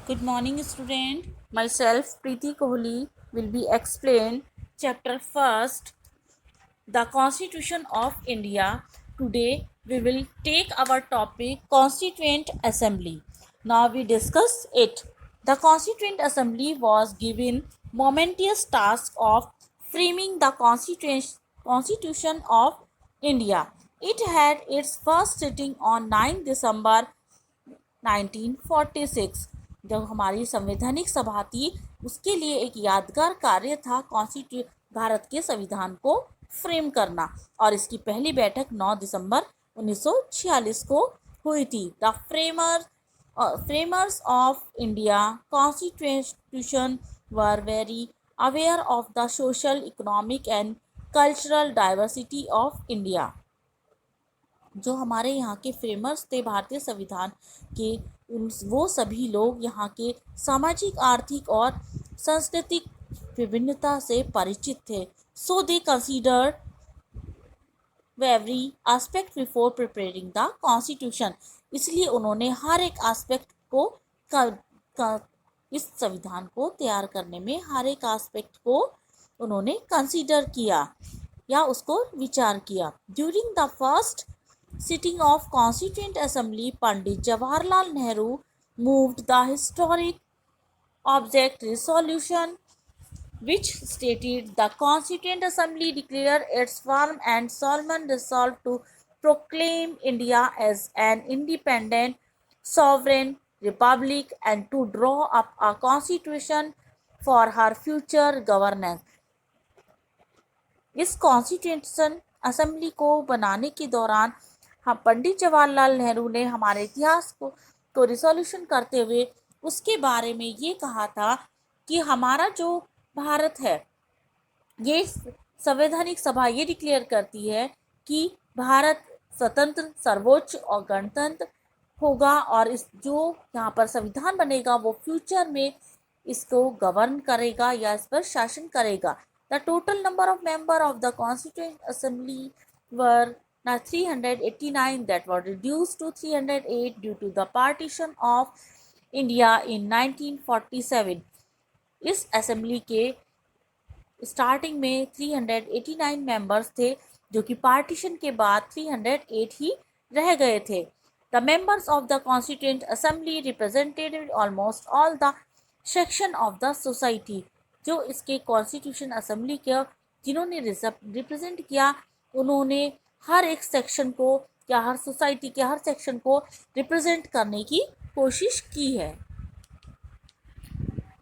Good morning, student. Myself, Preeti Kohli, will be explain chapter first, the Constitution of India. Today, we will take our topic Constituent Assembly. Now we discuss it. The Constituent Assembly was given momentous task of framing the Constitution of India. It had its first sitting on 9 December 1946। जब हमारी संवैधानिक सभा थी उसके लिए एक यादगार कार्य था भारत के संविधान को फ्रेम करना, और इसकी पहली बैठक 9 दिसंबर 1946 को हुई थी। The framers of India constitution were very aware of the social, economic and cultural diversity of India. जो हमारे यहाँ के फ्रेमर्स थे भारतीय संविधान के, वो सभी लोग यहाँ के सामाजिक, आर्थिक और सांस्कृतिक विभिन्नता से परिचित थे। So they considered every aspect before preparing the constitution. इसलिए उन्होंने हर एक एस्पेक्ट को इस संविधान को तैयार करने में हर एक एस्पेक्ट को उन्होंने कंसीडर किया या उसको विचार किया। During the first sitting of Constituent Assembly, Pandit Jawaharlal Nehru moved the historic object resolution, which stated the Constituent Assembly declare its firm and solemn resolve to proclaim India as an independent, sovereign republic and to draw up a constitution for her future governance। इस constitution assembly को बनाने के दौरान हम पंडित जवाहरलाल नेहरू ने हमारे इतिहास को रिसोल्यूशन करते हुए उसके बारे में ये कहा था कि हमारा जो भारत है, ये संवैधानिक सभा ये डिक्लेयर करती है कि भारत स्वतंत्र, सर्वोच्च और गणतंत्र होगा, और इस जो यहाँ पर संविधान बनेगा वो फ्यूचर में इसको गवर्न करेगा या इस पर शासन करेगा। The total number of members of the Constituent Assembly were 389, that were reduced to 308 due to the partition of India in 1947। इस असेंबली के स्टार्टिंग में 389 मेंबर्स थे, जो कि पार्टीशन के बाद 308 ही रह गए थे। The members of the Constituent Assembly represented almost all the section of the society। जो इसके कॉन्स्टिट्यूशन असेंबली के जिन्होंने रिप्रेजेंट किया, उन्होंने हर एक सेक्शन को या हर सोसाइटी के हर सेक्शन को रिप्रेजेंट करने की कोशिश की है।